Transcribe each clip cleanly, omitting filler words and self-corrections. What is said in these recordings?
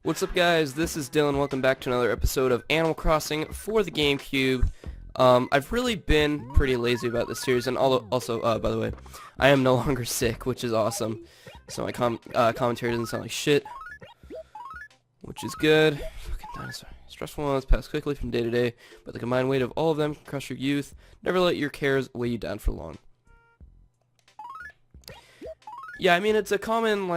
What's up, guys? This is Dylan. Welcome back to another episode of Animal Crossing for the GameCube. I've really been pretty lazy about this series, and also, by the way, I am no longer sick, which is awesome. So my commentary doesn't sound like shit, which is good. Fucking dinosaur. Stressful ones pass quickly from day to day, but the combined weight of all of them can crush your youth. Never let your cares weigh you down for long. Yeah, I mean, it's a common,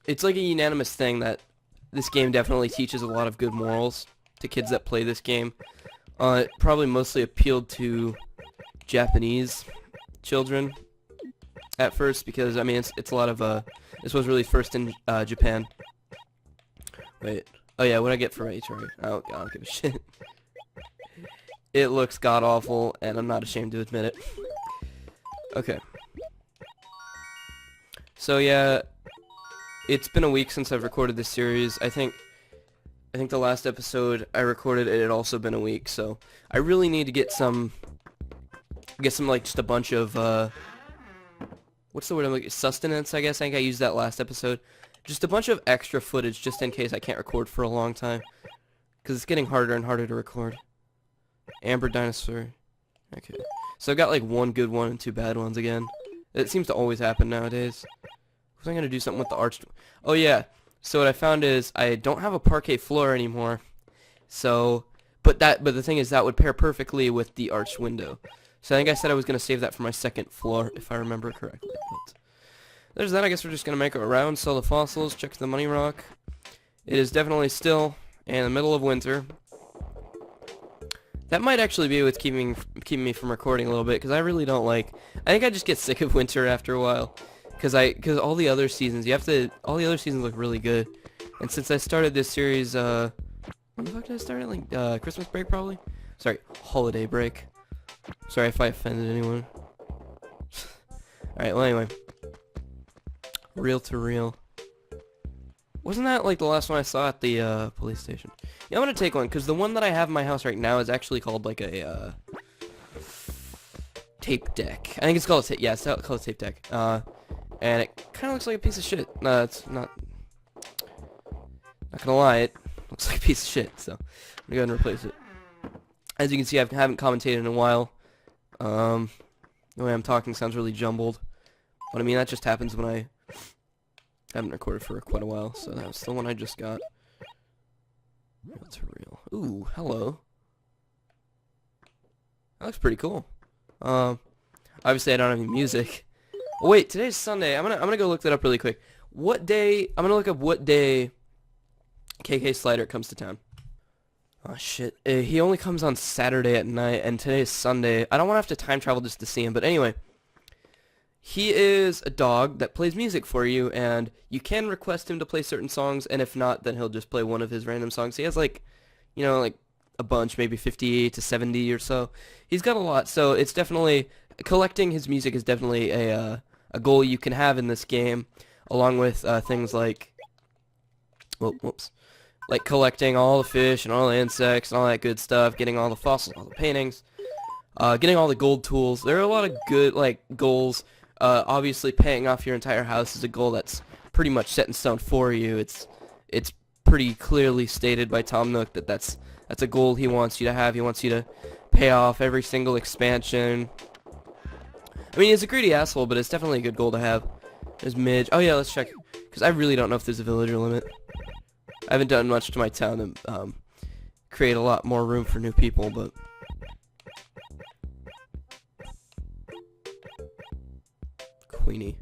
it's like a unanimous thing that this game definitely teaches a lot of good morals to kids that play this game. It probably mostly appealed to Japanese children at first because, I mean, it's a lot of, this was really first in Japan. Wait. Oh yeah, what I get for my HRE? Oh, I don't give a shit. It looks god-awful, and I'm not ashamed to admit it. Okay. So yeah, it's been a week since I've recorded this series. I think the last episode I recorded, it had also been a week, so I really need to get some like just a bunch of what's the word I'm looking, sustenance, I guess. I think I used that last episode. Just a bunch of extra footage just in case I can't record for a long time, because it's getting harder and harder to record. Amber dinosaur. Okay. So I got like one good one and two bad ones again. It seems to always happen nowadays. Was I gonna do something with the arched? Oh yeah. So what I found is I don't have a parquet floor anymore. So, but the thing is that would pair perfectly with the arched window. So I think I said I was gonna save that for my second floor, if I remember correctly. But there's that. I guess we're just gonna make it around, sell the fossils, check the money rock. It is definitely still in the middle of winter. That might actually be what's keeping me from recording a little bit, because I really don't like. I think I just get sick of winter after a while, because all the other seasons all the other seasons look really good, and since I started this series, when the fuck did I start it? Like Christmas break probably. Sorry, holiday break. Sorry if I offended anyone. All right. Well, anyway, reel to reel. Wasn't that like the last one I saw at the police station? Yeah, I'm gonna take one, because the one that I have in my house right now is actually called like a tape deck. I think it's called it's called a tape deck. And it kind of looks like a piece of shit. It's not gonna lie, it looks like a piece of shit, so I'm gonna go ahead and replace it. As you can see, I haven't commentated in a while. The way I'm talking sounds really jumbled, but I mean, that just happens when I haven't recorded for quite a while, so that's the one I just got. What's real? Ooh, hello. That looks pretty cool. Obviously I don't have any music. Oh, wait, today's Sunday. I'm gonna go look that up really quick. What day? I'm gonna look up what day KK Slider comes to town. Oh shit. He only comes on Saturday at night, and today's Sunday. I don't want to have to time travel just to see him, but anyway. He is a dog that plays music for you, and you can request him to play certain songs, and if not, then he'll just play one of his random songs. He has like, you know, like a bunch, maybe 50 to 70 or so. He's got a lot, so it's definitely, collecting his music is definitely a goal you can have in this game, along with things like, like collecting all the fish and all the insects and all that good stuff, getting all the fossils, all the paintings, getting all the gold tools. There are a lot of good, like, goals. Obviously, paying off your entire house is a goal that's pretty much set in stone for you. It's pretty clearly stated by Tom Nook that that's a goal he wants you to have. He wants you to pay off every single expansion. I mean, he's a greedy asshole, but it's definitely a good goal to have. There's Midge. Oh yeah, let's check, because I really don't know if there's a villager limit. I haven't done much to my town to create a lot more room for new people, but Queenie.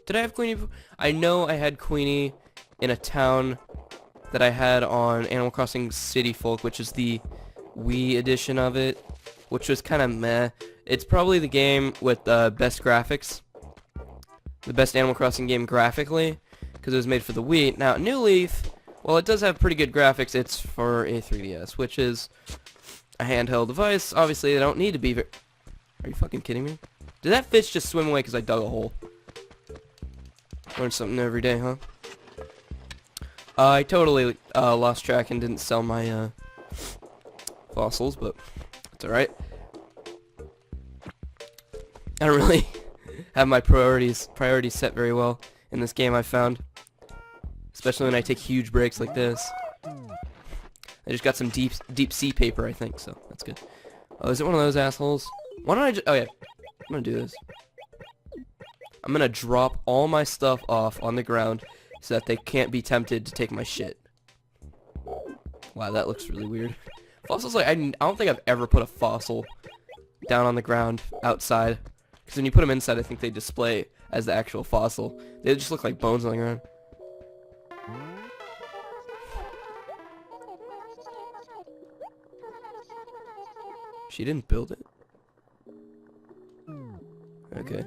Did I have Queenie before? I know I had Queenie in a town that I had on Animal Crossing City Folk, which is the Wii edition of it, which was kind of meh. It's probably the game with the best graphics. The best Animal Crossing game graphically, because it was made for the Wii. Now, New Leaf, well, it does have pretty good graphics. It's for a 3DS, which is a handheld device. Obviously, they don't need to be Are you fucking kidding me? Did that fish just swim away because I dug a hole? Learn something every day, huh? I totally lost track and didn't sell my fossils, but it's alright. I don't really have my priorities set very well in this game, I found. especially when I take huge breaks like this. I just got some deep sea paper, I think, so that's good. Oh, is it one of those assholes? Why don't I just... Oh, yeah. I'm gonna do this. I'm gonna drop all my stuff off on the ground so that they can't be tempted to take my shit. Wow, that looks really weird. Fossils, like, I don't think I've ever put a fossil down on the ground outside. Because when you put them inside, I think they display as the actual fossil. They just look like bones on the ground. She didn't build it. Okay.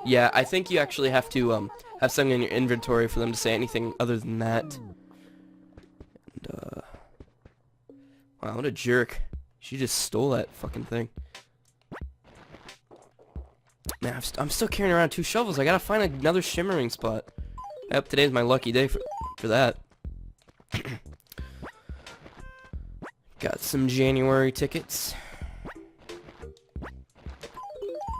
Yeah, I think you actually have to have something in your inventory for them to say anything other than that. And, wow, what a jerk. She just stole that fucking thing. Man, I'm still carrying around 2 shovels. I gotta find another shimmering spot. Yep, today's my lucky day for that. Got some January tickets.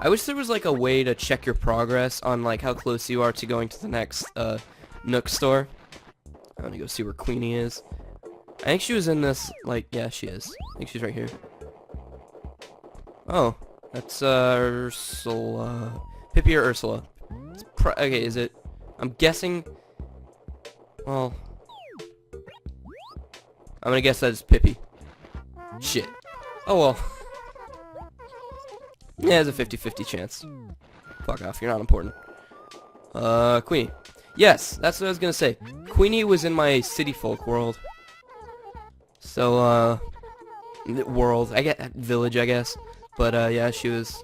I wish there was like a way to check your progress on like how close you are to going to the next Nook store. I want to go see where Queenie is. I think she was in this, like, yeah, she is. I think she's right here. Oh, that's Ursula. Pippi or Ursula? Okay, is it? I'm guessing. Well, I'm gonna guess that it's Pippi. Shit. Oh well. Yeah, there's a 50-50 chance. Fuck off, you're not important. Queenie. Yes, that's what I was gonna say. Queenie was in my City Folk world. So, world. I get village, I guess. But, yeah, she was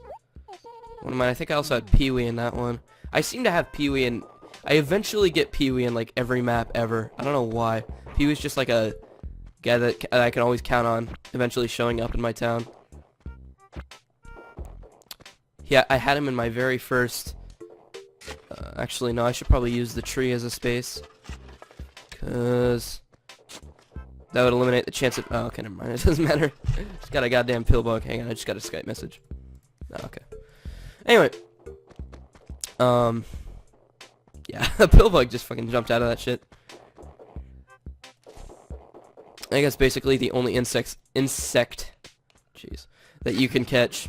one of mine. I think I also had Pee-wee in that one. I seem to have Pee-wee in... I eventually get Pee-wee in, like, every map ever. I don't know why. Pee-wee's just, like, a guy that I can always count on eventually showing up in my town. Yeah, I had him in my very first... actually, no, I should probably use the tree as a space. Because... that would eliminate the chance of... Oh, okay, never mind. It doesn't matter. Just got a goddamn pill bug. Hang on, I just got a Skype message. Oh, okay. Anyway. Yeah, a pill bug just fucking jumped out of that shit. I think that's basically the only insect, jeez, that you can catch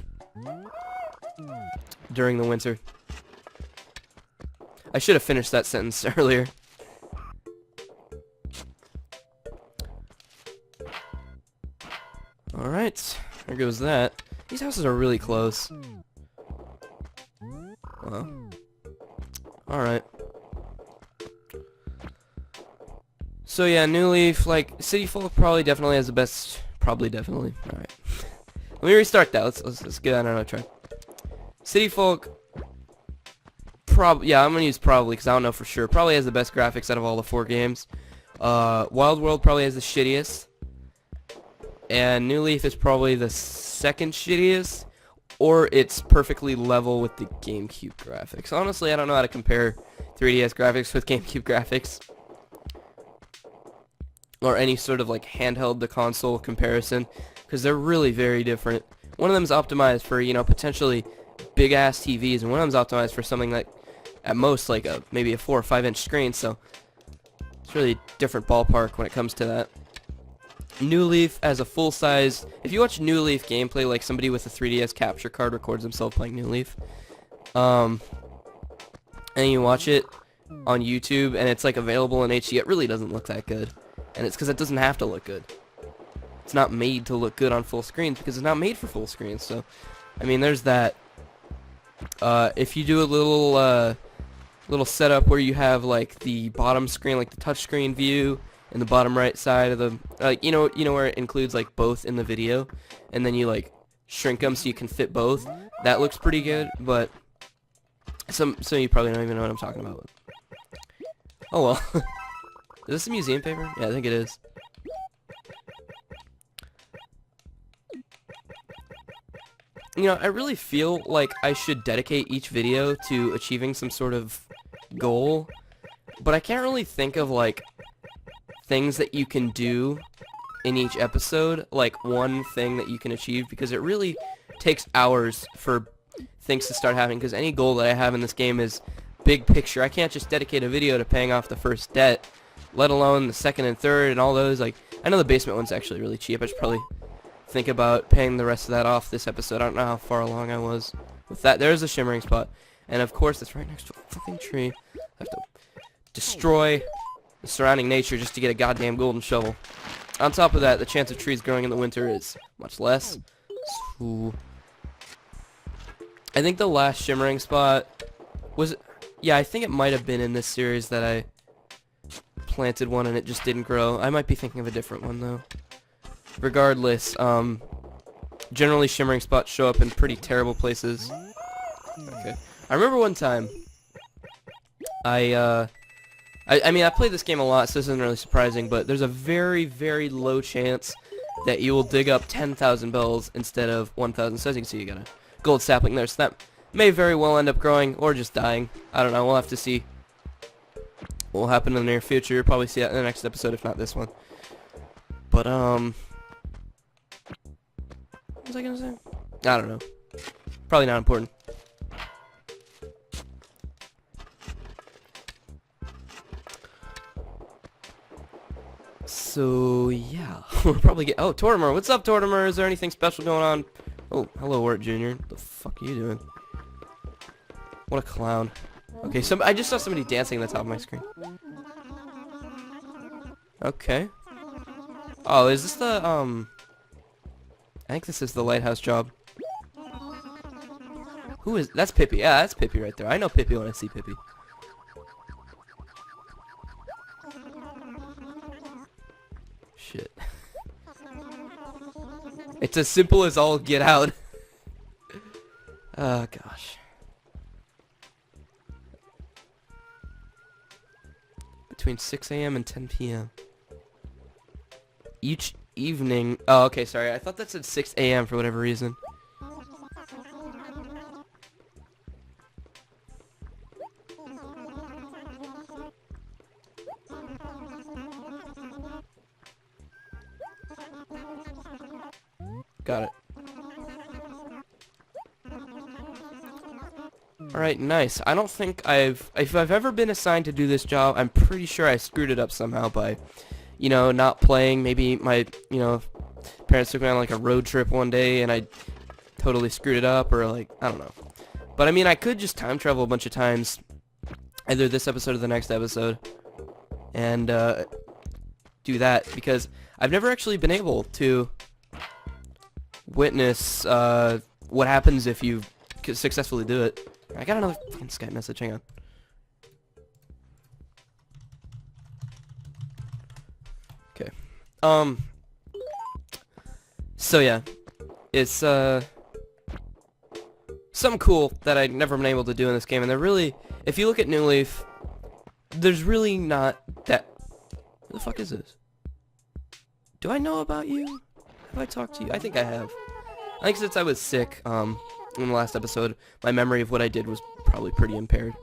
during the winter. I should have finished that sentence earlier. Alright, there goes that. These houses are really close. Well, alright. So yeah, New Leaf, like, City Folk probably definitely has the best... Probably definitely. Alright. Let me restart that. Let's get on another try. City Folk... yeah, I'm gonna use probably, because I don't know for sure. Probably has the best graphics out of all the 4 games. Wild World probably has the shittiest. And New Leaf is probably the second shittiest, or it's perfectly level with the GameCube graphics. Honestly, I don't know how to compare 3DS graphics with GameCube graphics, or any sort of like handheld to console comparison, because they're really very different. One of them's optimized for, you know, potentially big ass TVs, and one of them's optimized for something like, at most, like maybe a 4 or 5 inch screen. So it's really different ballpark when it comes to that. New Leaf as a full-size... If you watch New Leaf gameplay, like somebody with a 3DS capture card records himself playing New Leaf, and you watch it on YouTube, and it's like available in HD, it really doesn't look that good. And it's because it doesn't have to look good. It's not made to look good on full screens, because it's not made for full screens. So, I mean, there's that. If you do a little setup where you have like the bottom screen, like the touchscreen view, in the bottom right side of the, you know where it includes like both in the video, and then you like shrink them so you can fit both. That looks pretty good, but some of you probably don't even know what I'm talking about. Oh well. Is this a museum paper? Yeah, I think it is. You know, I really feel like I should dedicate each video to achieving some sort of goal, but I can't really think of like things that you can do in each episode, like one thing that you can achieve, because it really takes hours for things to start happening, because any goal that I have in this game is big picture. I can't just dedicate a video to paying off the first debt, let alone the second and third and all those. Like, I know the basement one's actually really cheap. I should probably think about paying the rest of that off this episode. I don't know how far along I was with that. There's a shimmering spot. And of course, it's right next to a fucking tree. I have to destroy the surrounding nature just to get a goddamn golden shovel. On top of that, the chance of trees growing in the winter is much less. So, I think the last shimmering spot was... Yeah, I think it might have been in this series that I planted one and it just didn't grow. I might be thinking of a different one, though. Regardless, generally shimmering spots show up in pretty terrible places. Okay. I remember one time, I mean, I played this game a lot, so this isn't really surprising, but there's a very, very low chance that you will dig up 10,000 bells instead of 1,000. So as you can see, you got a gold sapling there, so that may very well end up growing, or just dying. I don't know, we'll have to see what will happen in the near future. You'll probably see that in the next episode, if not this one. But, what was I gonna say? I don't know. Probably not important. So, yeah. We'll probably get... Oh, Tortimer. What's up, Tortimer? Is there anything special going on? Oh, hello, Wart Jr. What the fuck are you doing? What a clown. Okay, so I just saw somebody dancing at the top of my screen. Okay. Oh, is this the, I think this is the lighthouse job. Who is... That's Pippi. Yeah, that's Pippi right there. I know Pippi when I see Pippi. Shit. It's as simple as all get out. Oh, gosh. Between 6 a.m. and 10 p.m. Each evening... Oh, okay, sorry. I thought that said 6 a.m. for whatever reason. Got it. Alright, nice. I don't think if I've ever been assigned to do this job, I'm pretty sure I screwed it up somehow by, you know, not playing. Maybe my, you know, parents took me on like a road trip one day and I totally screwed it up, or like, I don't know. But I mean, I could just time travel a bunch of times, either this episode or the next episode, and do that, because I've never actually been able to witness what happens if you successfully do it. I got another fucking Skype message, hang on. Okay. So yeah. It's something cool that I've never been able to do in this game, and they're really, if you look at New Leaf, there's really not that... What the fuck is this? Do I know about you? Have I talked to you? I think I have. I think since I was sick, in the last episode, my memory of what I did was probably pretty impaired.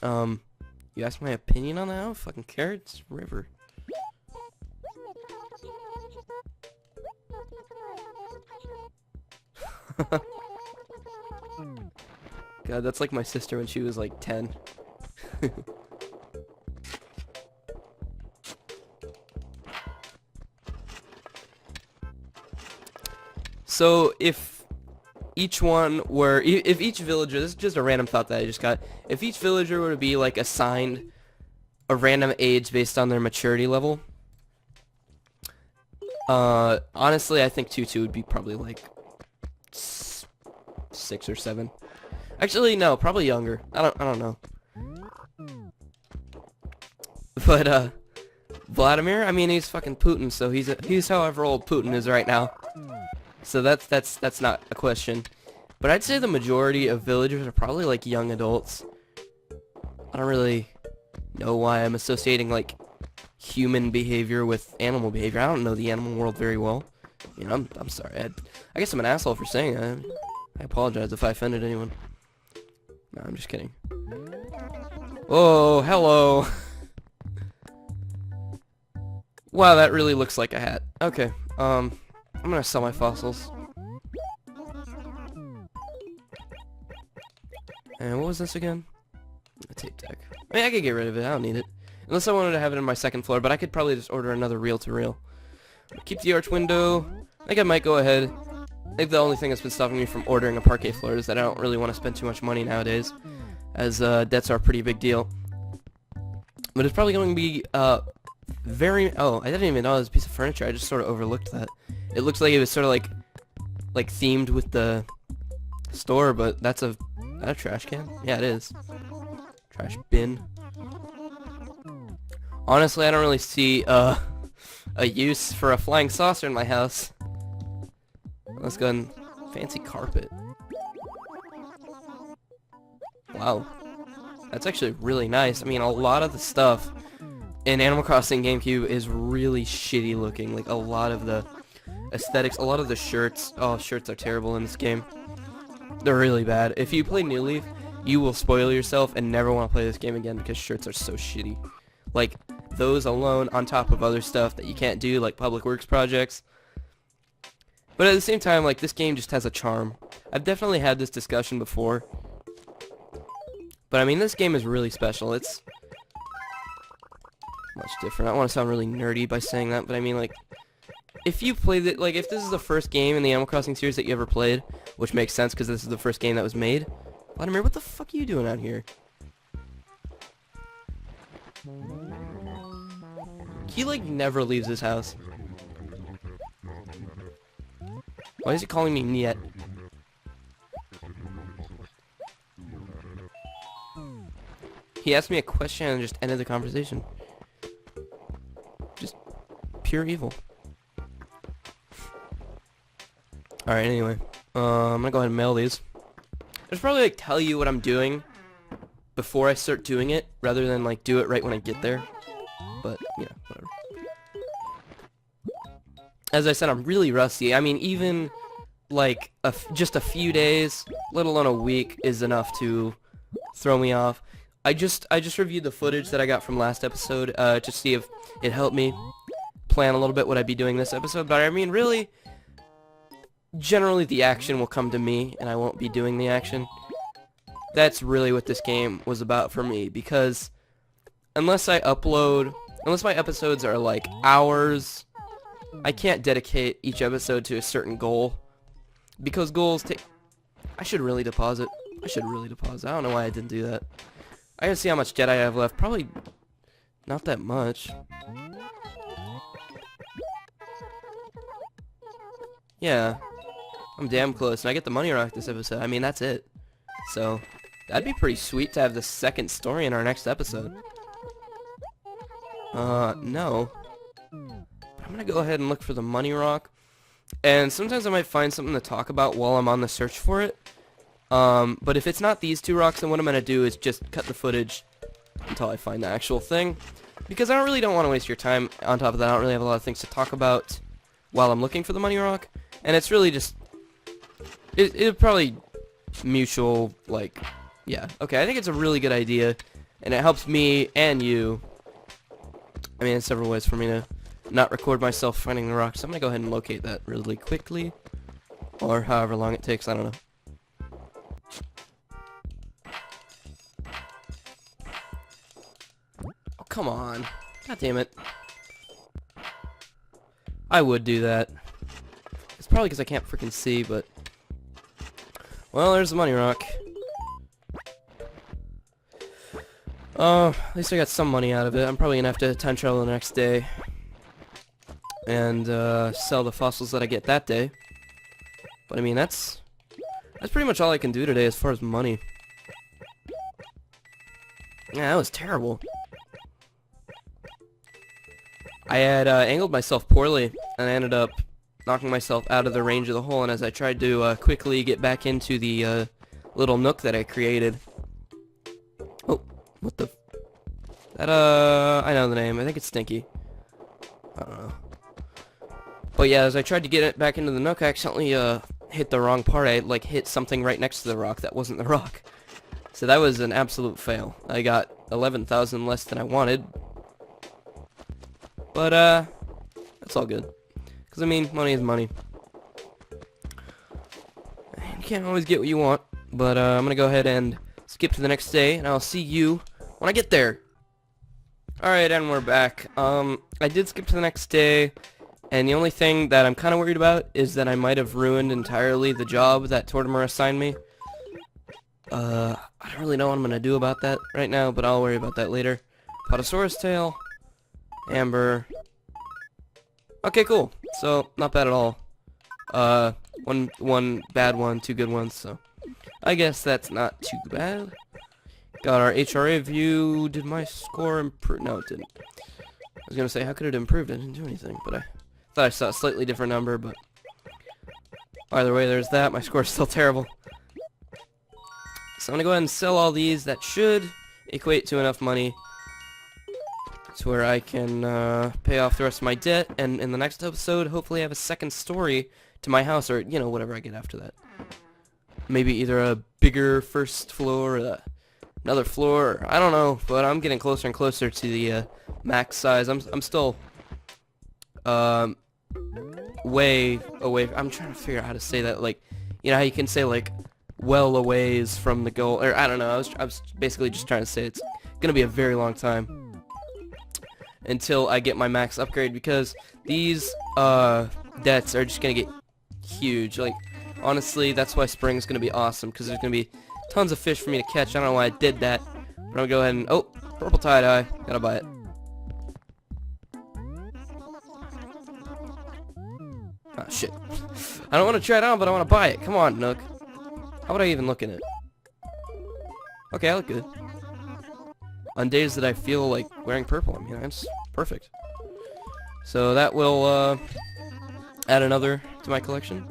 You asked my opinion on that? I don't fucking care, it's River. God, that's like my sister when she was like 10. So if each one were, if each villager, this is just a random thought that I just got, if each villager were to be like assigned a random age based on their maturity level, honestly I think Tutu would be probably like 6 or 7. Actually no, probably younger. I don't know. But Vladimir, I mean, he's fucking Putin, so he's however old Putin is right now. So that's not a question. But I'd say the majority of villagers are probably like young adults. I don't really know why I'm associating like human behavior with animal behavior. I don't know the animal world very well. You know, I'm sorry. I guess I'm an asshole for saying that. I apologize if I offended anyone. No, I'm just kidding. Oh, hello. Wow, that really looks like a hat. Okay, I'm gonna sell my fossils. And what was this again? A tape deck. I mean, I could get rid of it. I don't need it. Unless I wanted to have it on my second floor, but I could probably just order another reel-to-reel. Keep the arch window. I think I might go ahead. I think the only thing that's been stopping me from ordering a parquet floor is that I don't really want to spend too much money nowadays, as debts are a pretty big deal. But it's probably going to be very... Oh, I didn't even know it was a piece of furniture. I just sort of overlooked that. It looks like it was sort of like themed with the store, but that's a trash can? Yeah, it is. Trash bin. Honestly, I don't really see a use for a flying saucer in my house. Let's go and fancy carpet. Wow. That's actually really nice. I mean, a lot of the stuff in Animal Crossing GameCube is really shitty looking. Like, a lot of the aesthetics, a lot of the shirts. Oh, shirts are terrible in this game. They're really bad. If you play New Leaf, you will spoil yourself and never want to play this game again because shirts are so shitty. Like, those alone on top of other stuff that you can't do, like public works projects. But at the same time, like, this game just has a charm. I've definitely had this discussion before. But I mean, this game is really special. It's much different. I don't want to sound really nerdy by saying that, but I mean, like, if you played it, like, if this is the first game in the Animal Crossing series that you ever played, which makes sense because this is the first game that was made. Vladimir, what the fuck are you doing out here? He, like, never leaves his house. Why is he calling me Niet? He asked me a question and just ended the conversation. Just pure evil. Alright, anyway. I'm gonna go ahead and mail these. I should probably, like, tell you what I'm doing before I start doing it, rather than, like, do it right when I get there. But, yeah, whatever. As I said, I'm really rusty. I mean, even, like, just a few days, let alone a week, is enough to throw me off. I just reviewed the footage that I got from last episode, to see if it helped me plan a little bit what I'd be doing this episode. But, I mean, really, generally the action will come to me, and I won't be doing the action. That's really what this game was about for me, because unless my episodes are, like, hours, I can't dedicate each episode to a certain goal, because goals take... I should really deposit. I don't know why I didn't do that. I gotta see how much Jedi I have left. Probably not that much. Yeah. I'm damn close, and I get the money rock this episode. I mean, that's it. So, that'd be pretty sweet to have the second story in our next episode. No. I'm gonna go ahead and look for the money rock. And sometimes I might find something to talk about while I'm on the search for it. But if it's not these two rocks, then what I'm gonna do is just cut the footage until I find the actual thing. Because I don't want to waste your time. On top of that, I don't really have a lot of things to talk about while I'm looking for the money rock. And it's really just... It probably mutual, like... Yeah, okay, I think it's a really good idea. And it helps me and you. I mean, there's several ways for me to not record myself finding the rock. So I'm gonna go ahead and locate that really quickly. Or however long it takes, I don't know. Come on. God damn it. I would do that. It's probably because I can't freaking see, but... Well, there's the money rock. At least I got some money out of it. I'm probably gonna have to time travel the next day. And, sell the fossils that I get that day. But, I mean, that's pretty much all I can do today as far as money. Yeah, that was terrible. I had angled myself poorly, and I ended up knocking myself out of the range of the hole, and as I tried to quickly get back into the little nook that I created... Oh, what the... That, I know the name. I think it's Stinky. I don't know. But yeah, as I tried to get it back into the nook, I accidentally hit the wrong part. I, like, hit something right next to the rock that wasn't the rock. So that was an absolute fail. I got 11,000 less than I wanted. But, that's all good. Because, I mean, money is money. You can't always get what you want. But, I'm going to go ahead and skip to the next day, and I'll see you when I get there. Alright, and we're back. I did skip to the next day, and the only thing that I'm kind of worried about is that I might have ruined entirely the job that Tortimer assigned me. I don't really know what I'm going to do about that right now, but I'll worry about that later. Potosaurus tail. Amber. Okay, cool. So, not bad at all. One bad one, 2 good ones, so I guess that's not too bad. Got our HRA view. Did my score improve? No, it didn't. I was gonna say, how could it improve? I didn't do anything, but I thought I saw a slightly different number, but either way, there's that. My score's still terrible. So I'm gonna go ahead and sell all these. That should equate to enough money to where I can pay off the rest of my debt, and in the next episode, hopefully have a second story to my house, or, you know, whatever I get after that. Maybe either a bigger first floor, or another floor, or, I don't know, but I'm getting closer and closer to the max size. I'm still way away. I'm trying to figure out how to say that, like, you know how you can say, like, well a ways from the goal, or I don't know, I was basically just trying to say it's gonna be a very long time until I get my max upgrade, because these debts are just gonna get huge. Like, honestly, that's why spring's gonna be awesome, because there's gonna be tons of fish for me to catch. I don't know why I did that, but I'm gonna go ahead and, oh, purple tie-dye, gotta buy it. Ah, shit. I don't want to try it on, but I want to buy it. Come on, Nook. How would I even look in it? Okay, I look good. On days that I feel like wearing purple, I mean, it's perfect. So that will add another to my collection.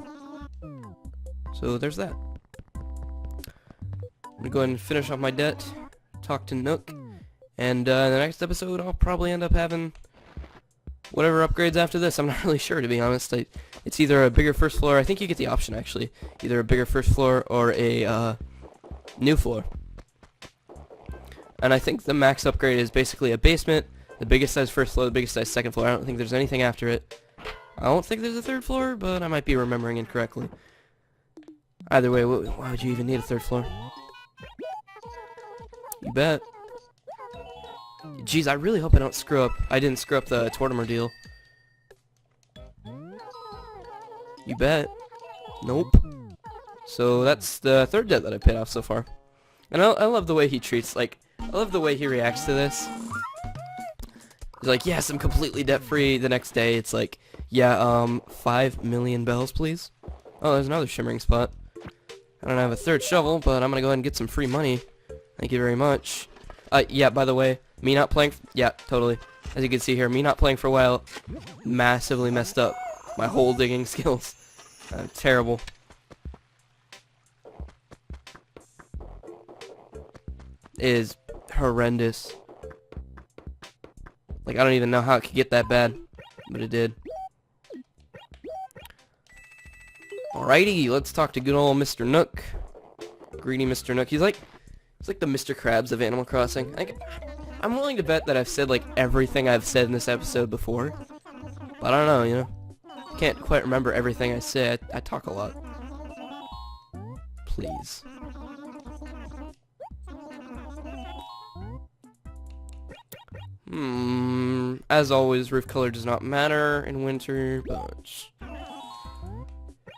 So there's that. I'm gonna go ahead and finish off my debt, talk to Nook, and in the next episode I'll probably end up having whatever upgrades after this. I'm not really sure, to be honest. It's either a bigger first floor. I think you get the option, actually. Either a bigger first floor or a new floor. And I think the max upgrade is basically a basement, the biggest size first floor, the biggest size second floor. I don't think there's anything after it. I don't think there's a third floor, but I might be remembering incorrectly. Either way, why would you even need a third floor? You bet. Jeez, I really hope I don't screw up. I didn't screw up the Tortimer deal. You bet. Nope. So that's the third debt that I paid off so far. And I love the way he treats, like, I love the way he reacts to this. He's like, yes, I'm completely debt-free. The next day, it's like, yeah, 5 million bells, please. Oh, there's another shimmering spot. I don't have a third shovel, but I'm gonna go ahead and get some free money. Thank you very much. Yeah, by the way, me not playing, yeah, totally. As you can see here, me not playing for a while massively messed up my whole digging skills. Terrible. It is horrendous. Like, I don't even know how it could get that bad, but it did. Alrighty, let's talk to good old Mr. Nook. Greedy Mr. Nook. He's like the Mr. Krabs of Animal Crossing. I'm willing to bet that I've said, like, everything I've said in this episode before. But I don't know, you know? Can't quite remember everything I say. I talk a lot. Please. As always, roof color does not matter in winter, but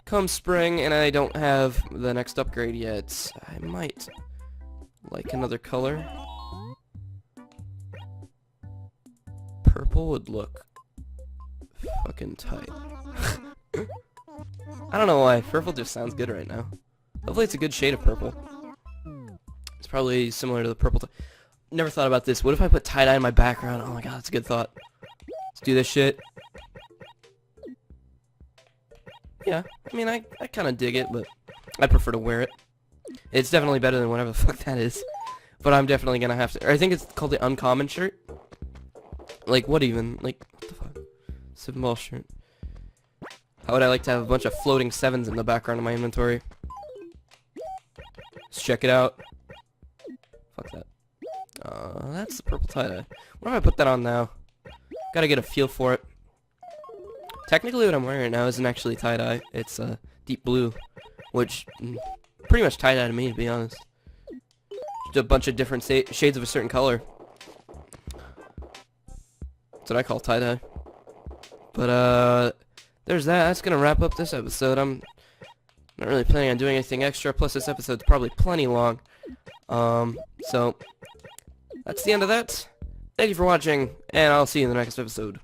come spring and I don't have the next upgrade yet, I might like another color. Purple would look fucking tight. I don't know why, purple just sounds good right now. Hopefully it's a good shade of purple. It's probably similar to the purple. Never thought about this. What if I put tie-dye in my background? Oh my god, that's a good thought. Let's do this shit. Yeah, I mean, I kind of dig it, but I prefer to wear it. It's definitely better than whatever the fuck that is. But I'm definitely gonna have to... Or I think it's called the uncommon shirt. Like, what even? Like, what the fuck? 7-ball shirt. How would I like to have a bunch of floating 7s in the background of my inventory? Let's check it out. Fuck that. That's the purple tie-dye. What if I put that on now? Gotta get a feel for it. Technically what I'm wearing right now isn't actually tie-dye. It's deep blue. Which, pretty much tie-dye to me, to be honest. a bunch of different shades of a certain color. That's what I call tie-dye. But, there's that. That's gonna wrap up this episode. I'm not really planning on doing anything extra, plus this episode's probably plenty long. So, that's the end of that. Thank you for watching, and I'll see you in the next episode.